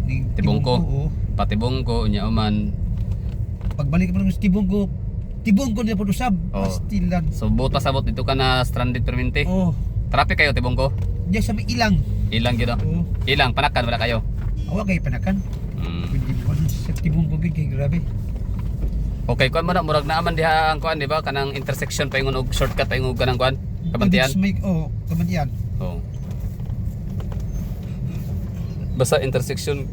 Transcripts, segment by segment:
Tibungko. Oo. Patibungko nya man. Pagbalik mo ng Tibungko niya po usab. Oo. Pastilan. So butas abot dito ka na stranded permanente. Oh. Traffic kayo Tibungko. Diyan sa may ilang. Ilang gyud. Oo. Ilang panakan wala kayo. Awa kay panakan. Hindi mo sa Tibungko kay grabe. Okay, kuan mo na murag naaman diha ang kuan di ba kanang intersection pa ingon og shortcut pa ingon kanang kuan. Kabantian. Kabantian. Oo. Basta intersection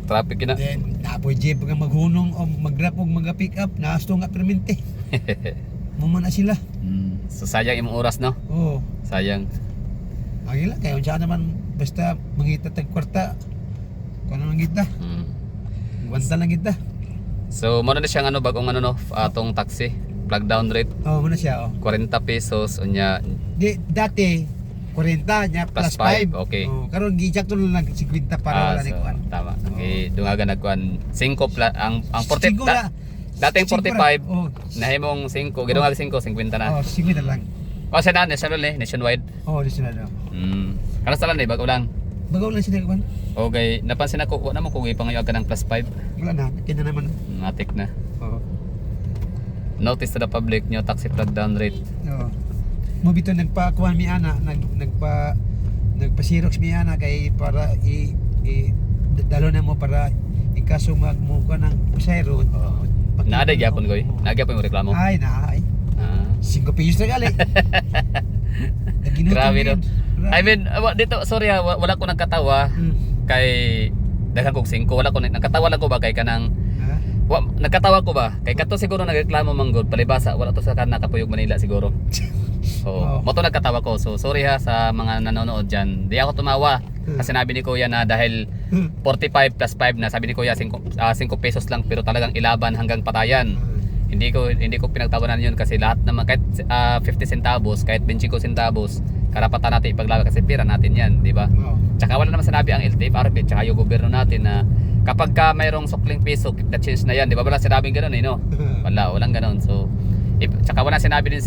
traffic na. Then napoy jeep nga maghunong o magdrap og mga pick up naasto nga permente. Muma na sila. So sayang imong oras no? Oo. Sayang. Agila kay unsa naman basta mangita tag kwarta. Kuno lang kita. Wanta lang kita. So mo na siyang ano bagong ano no atong taxi plug down rate Oh, muna siya 40 pesos unya dati 40 nya Plus plus five, 5. okay. Oh, karon gi-jack to lang 50 para wala ni so, kuan. tama. Oo. Okay, dungagan nagkuan 5 ang 40 Sigura, dating sigura, 45 oh, nahimong 5 gidungag 5 50 na. oh, 50 lang. O siya na national eh nationwide. Oh, di sila daw. Kana sa lan bago lang. Bagaw lang sila kuan. Okay, napansin ako wala mo kung ipangayag ka ng plus 5. Wala na, kina naman. Matik na. Oh. Notice to the public new taxi plug down rate. Oh. Mo bito nagpa-kuan mi ana, nagpa-xerox mi ana kay para dalo na mo para in kaso magmuka ng pasayro. Oh. Naada gyapon koy. Nagyapon mo reklamo. Ay, ay. Ah. 5 pesos na gali. Grabe no. I mean, dito sorry ha, wala ko nagkatawa kay daghang kog 5, wala ko nagkatawa lang ko ba kay kanang nagkatawa ko ba kay kato siguro nagreklamo manggod palibasa wala to sa kana Kapuyog Manila siguro. So, mo to nagkatawa ko. So, sorry ha sa mga nanonood diyan. Di ako tumawa kasi sinabi ni Kuya na dahil 45 plus 5 na sabi ni Kuya 5 pesos lang pero talagang ilaban hanggang patayan. Hindi ko pinagtawanan 'yun kasi lahat naman kahit 50 centavos, kahit 25 centavos, karapatan natin ipaglaban kasi pira natin 'yan, di ba? Tsaka wala naman sinabi ang LTFRB tsaka yung gobyerno natin na kapag ka mayroong sukling piso, keep the change na 'yan, di ba? Wala sinabing ganoon eh, no? Walang ganoon. So, tsaka wala sinabi din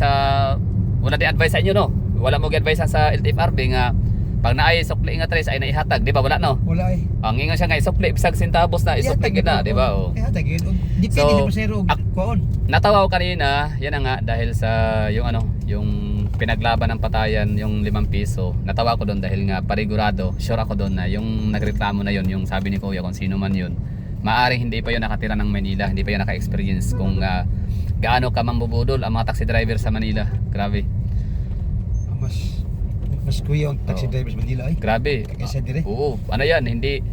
wala din advice sa inyo, no? Wala mo gi-advise sa LTFRB nga pag naay sukli nga tres ay naihatag, di ba? Wala no? Wala eh. Ang ingon siya nga isukli bisag centavos na isukli gina, di ba? Oh. Ihatag yun. Depende So, sa pasayro kuon. Natawa ko kanina, yan na nga dahil sa yung pinaglaban ng patayan, yung 5 piso. Natawa ko doon dahil nga parigurado, sure ako doon na yung nagreklamo na yun, yung sabi ni Kuya kung sino man yun, maaring hindi pa yun nakatira ng Manila, hindi pa yun naka-experience kung gaano ka mambubudol ang mga taxi driver sa Manila. Grabe. Mas kuya ang taxi drivers Manila ay. Grabe. Kaysa dire. Oo, ano yan, hindi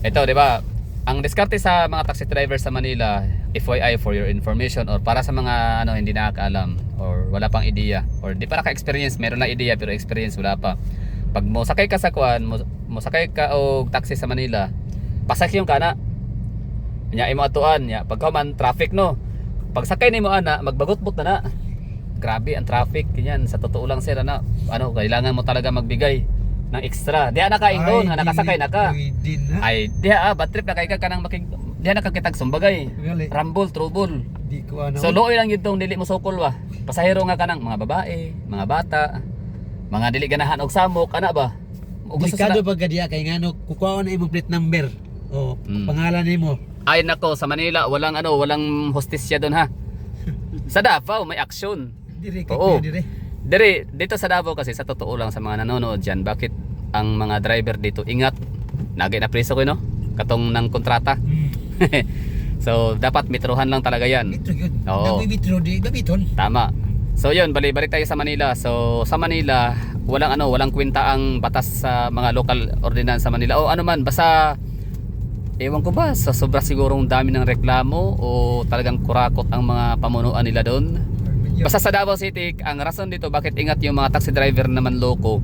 ito, 'di ba? Ang diskarte sa mga taxi driver sa Manila, FYI for your information or para sa mga hindi nakakaalam or wala pang ideya or di pa naka-experience, meron na ideya pero experience wala pa. Pag mo sakay ka sa kuan, mo sakay ka og taxi sa Manila, pasakyon ka na. Nya imo atuan nya pagka man traffic no. Pag sakay nimo ana, magbagot-bot na. Grabe ang traffic ganyan sa totoo lang sir kailangan mo talaga magbigay ng extra. Diha na kain doon, nakasakay na ka. Ay diha bad trip na kay ka kanang diha na ka kitag sumbagay. Rumble, trouble. Di ko ano. So looy lang gitong dili mo sukol wa. Pasahero nga kanang mga babae, mga bata, mga dili ganahan og samok ana ba. Delikado pag diha kay ngano kukuha na imong plate number. O pangalan nimo. Ay nako sa Manila walang hostisya doon ha. Sa Davao may action. Oo. Dito sa Davao kasi sa totoo lang sa mga nanonood diyan, bakit ang mga driver dito ingat nagay na preso ko no? Katong ng kontrata. So dapat metrohan lang talaga yan. Metro yun. Oo. Metro di gabiton. Tama. So yun, balik tayo sa Manila. So sa Manila, walang kwenta ang batas sa mga local ordinance sa Manila. O ano man, basta ewan ko ba, sa sobra sigurong dami ng reklamo o talagang kurakot ang mga pamunuan nila doon. Basta sa Davao City, ang rason dito bakit ingat yung mga taxi driver naman loko.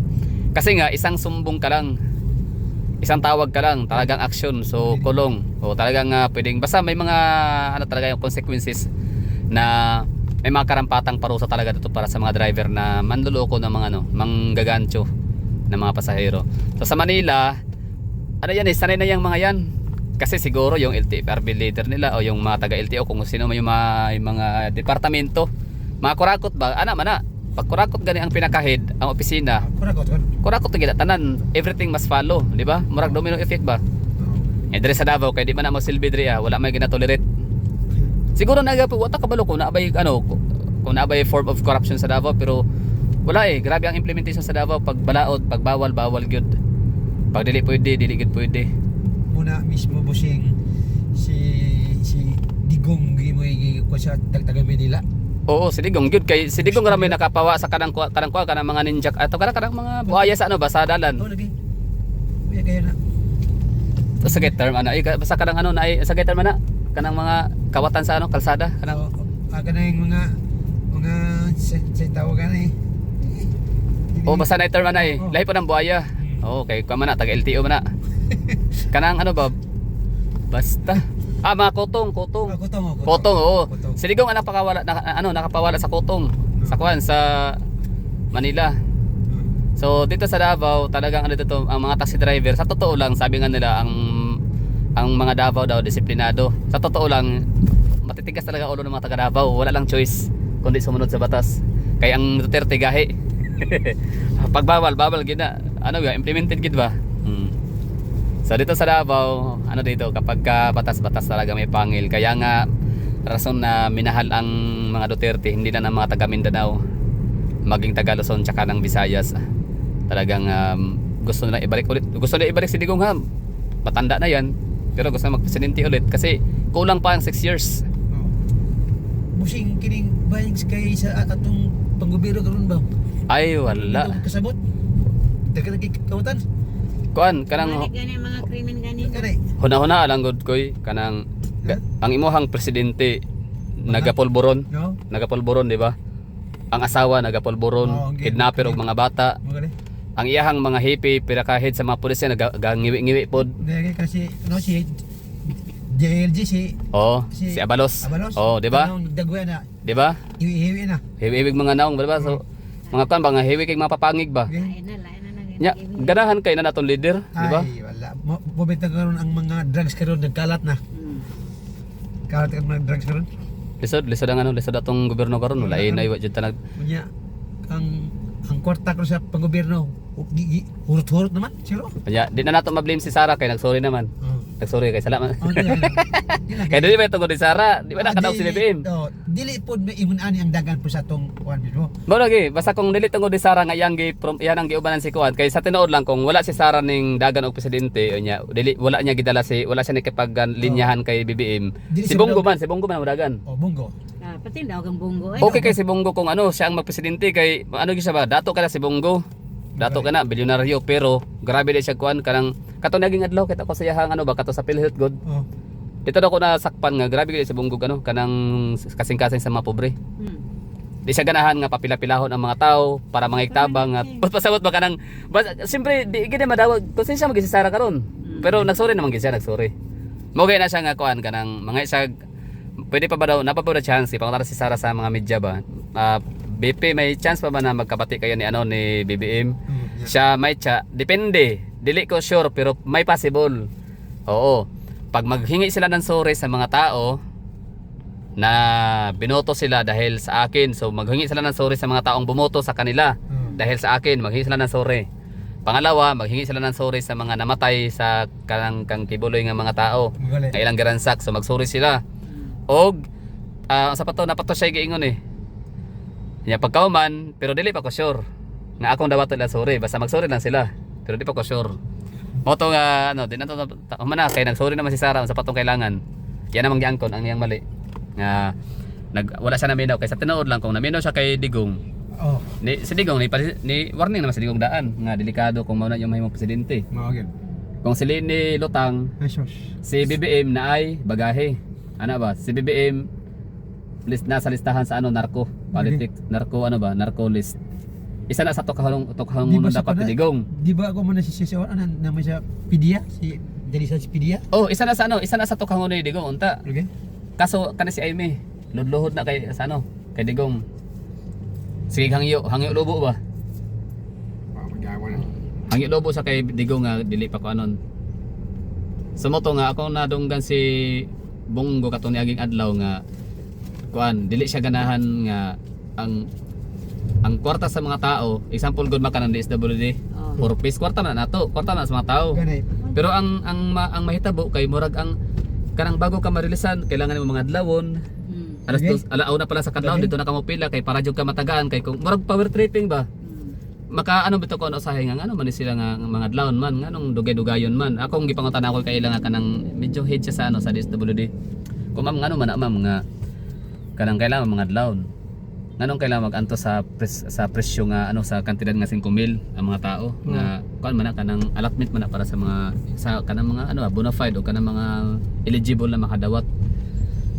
Kasi nga isang sumbong ka lang, isang tawag ka lang, talagang action. So kulong. O talagang pwedeng basta may mga talaga yung consequences na may mga karampatang parusa talaga dito para sa mga driver na manloloko ng mga manggagancho ng mga pasahero. So sa Manila, sanay na yung mga yan. Kasi siguro yung LTFRB leader nila o yung mga taga LTO kung sino man yung mga departamento, mga kurakot ba? Pag kurakot gani ang pinakahid, ang opisina, kurakot gid tanan. Everything must follow, di ba? Murag domino effect ba? Diri sa Davao kay di man na magsilbi diri wala may ginatolerate. Siguro nagapo wata kabalo ko naabay kung naabay form of corruption sa Davao pero wala grabe ang implementation sa Davao pag balaod, pag bawal gyud. Pag dili gid pwede. Muna mismo busing si Digong gimo ko sa taga Manila. Oo, si Digong gyud kay si Digong ra may nakapawa sa kanang mga ninja ato kanang mga buhaya sa sa dalan. Oh lagi. Kuya kaya na. Sa term basta kanang na sa term na kanang mga kawatan sa kalsada kanang Kanang mga sa tawagan basta na term na lahi pa ng buhaya. Okay, kamo na taga LTO man na. Kanang basta mga kotong. Kotong, oo. Si Digong nakapawala sa kotong. Sa sa Manila. So dito sa Davao, talagang dito ang mga taxi driver, sa totoo lang sabi nga nila ang mga Davao daw disiplinado. Sa totoo lang matitigas talaga ulo ng mga taga Davao, wala lang choice kundi sumunod sa batas. Kaya ang Duterte gahi. Pag bawal gina. Implemented gid ba? So dito sa Davao, dito kapag batas-batas talaga may pangil. Kaya nga rason na minahal ang mga Duterte, hindi na ng mga taga Mindanao, maging taga Luzon tsaka ng Visayas. Talagang gusto nila ibalik ulit. Gusto nila ibalik si Digong matanda na yan, pero gusto na magpresidente ulit kasi kulang pa ang 6 years. Busing kining bayang kay sa atong panggobierno karon ba? Ay wala. Kasabot. Dagan kay kawatan. Kuan kanang gani mga krimen gani. huna-huna lang gud koy kanang ang imuhang presidente nagapolboron. No. Nagapolboron, di ba? Ang asawa nagapolboron, kidnapper og mga bata. Ang iyahang mga hippie pirakahid sa mga pulisya nagangiwi-ngiwi pod. Dili kasi si JLG si Abalos. Oh, di ba? Dagwa na. Di ba? Hiwi na. Hiwig mga naong, di ba? So mga kan mga hiwig kay mga papangig ba? Lain na Nya, ganahan kay na naton leader, di ba? Ay, wala. Mobita karon ang mga drugs karon nagkalat na. Kalat ang mga drugs karon. Lisod ang lisod atong gobyerno karon, wala na iwa jud tanag. Unya ang kwarta ko sa panggobyerno, hurot-hurot naman, silo. Kaya di na nato ma-blame si Sara kay nagsorry naman. Nagsorry kay salamat. Kay dili ba tungod ni Sara, di ba nakadaog si BBM? Dili pod may ingon ani ang dagan po sa tong kuan mismo. Mo lagi, basta kung dili tungod ni Sara nga yang yan ang giubanan si kuan kay sa tinuod lang kung wala si Sara ning dagan og presidente unya dili wala niya gidala wala siya linyahan kay BBM. Si Bongo man ang dagan. Bongo. Pati daw kang Bongo ay. Okay kay si Bongo kung siya ang magpresidente kay siya ba dato ka na si Bongo. Dato ka na bilyonaryo pero grabe din siya kuan kanang kato naging adlaw kita ko sa iyahang kato sa PhilHealth God. Dito daw ko nasakpan nga grabe gid si Bongo kanang kasing-kasing sa mga pobre. Di siya ganahan nga papila-pilahon ang mga tao para mangigtabang nga pasabot ba kanang siyempre di gid madawag konsensya mo si Sara karon. Pero nagsorry naman gid siya nagsorry. Mo na siya nga kuan kanang mga isa pwede pa ba daw napapawala chance pangtara si Sara sa mga media ba? BP may chance pa ba na magkabati kayo ni BBM? Siya may depende. Dili ko sure pero may possible. Oo. Pag maghingi sila ng sorry sa mga tao na binoto sila dahil sa akin, so maghingi sila ng sorry sa mga taong bumoto sa kanila dahil sa akin, maghingi sila ng sorry. Pangalawa, maghingi sila ng sorry sa mga namatay sa kang kibuloy nga mga tao. Nga ilang garansak, so magsorry sila. Og sa napato siya giingon Nya pagkauman, pero dili pa ko sure. Nga akong dawaton lang sorry, basta magsorry lang sila. Pero di pa ko sure. Moto nga di na to humana kay nagsorry naman si Sara sa patong kailangan. Yan namang giangkon ang iyang mali. Nga wala siya naminaw kay sa tinuod lang kung naminaw siya kay Digong. Si Digong ni warning naman si Digong daan nga delikado kung mao na yung mahimong presidente. Kung si Lini Lutang, si BBM na ay bagahe. Ano ba? Si BBM nasa listahan sa narco politics, narco list. Isa na sa tukahang muna dapat ni Digong. Di ba ako muna si naman siya PDA si jadi sa PDA? Isa na sa tukahang ni Digong unta. Okay. Kaso kana si Aimee, ludluhod na kay kay Digong. Sige hangyo lobo ba? Hangyo lobo sa kay Digong nga dili pa ko anon. Sumoto nga ako nadunggan si Bongo katong niaging adlaw nga kuan dili siya ganahan nga ang kwarta sa mga tao example good makanan DSWD for peace kwarta na nato kwarta na sa mga tao Pero ang mahitabo kay murag ang kanang bago ka marilisan kailangan mo mga adlawon. Alas Okay. dos, alauna pala sa kadlawon dito na ka mo pila kay para jud ka matagaan kay kung murag power tripping ba. Maka ano bito ko ano usahay nga ano man ni sila nga mga adlawon man nganong dugay-dugayon man. Ako ang gipangutan ako kay ilang ka nang medyo head siya sa ano sa DSWD. Kung ma'am ngano man ma'am nga kanang kailangan mga adlawon. Nganong kailangan mag-anto sa presyo nga ano sa kantidad nga 5,000 ang mga tao nga kuan man na kanang allotment man na para sa mga sa kanang mga ano bona fide o kanang mga eligible na makadawat.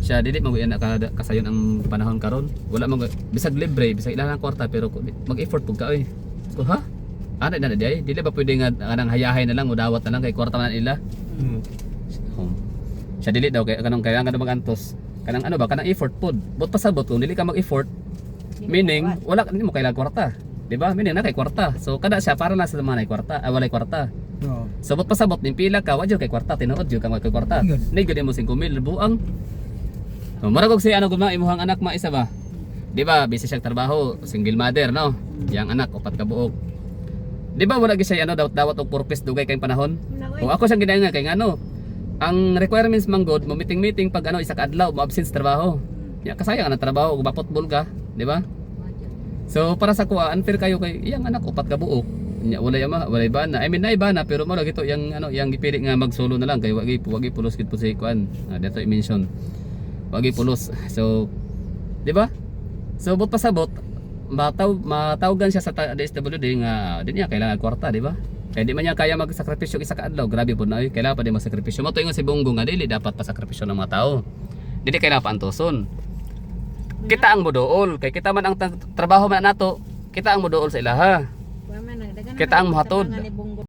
Siya dili mo yan kasayon ang panahon karon. Wala mo bisag libre, bisag ilang kwarta pero mag-effort pug ka oy. So ha? Ana na di dili ba pwede nga kanang hayahay na lang o dawat na lang kay kwarta man nila. Siya dili daw kay kanang kailangan mag-antos. Kanang ano ba kanang effort pod. Bot pasabot kung dili ka mag-effort meaning wala hindi mo kailangan kwarta, di ba? Meaning na kay kwarta. So kada siya para lang sa mga nay kwarta, walay kwarta. Oo. So bot pasabot ning pila ka, wa jud kay kwarta, tinuod jud kang kay kwarta. Ni gud mo 5,000 buang. So mara kog si ano gud na imuhang anak isa ba? Di ba? Busy siya trabaho, single mother no. Yang anak upat ka buok. Di ba wala gyud siya ano dawat og purpose dugay kay panahon? Kung ako siyang ginaya kay ngano, ang requirements man god mo meeting pag ano isa ka adlaw mo absent sa trabaho. Ya kasayang ang trabaho ug mapotbol ka, di ba? So para sa kuha unfair kayo kay iyang anak upat ka buok. Nya wala yama, wala iba na. I mean na iba na pero mo gito yang ano yang gipili nga magsolo na lang kay wagi pulos gid po sa kuan. Dito i-mention. Wagi pulos. So di ba? So but pasabot matawgan siya sa DSWD nga di niya kailangan kwarta, di ba? Kaya di man niya kaya magsakripisyo isa ka adlaw. Grabe po na kailangan pa din magsakripisyo. Mo tuingon si Bongo nga dili dapat pasakripisyo ng mga tao. Dili kailangan paantoson. Kita ang modool kay kita man ang trabaho man nato, kita ang modool sa ilaha. Kita ang muhatod.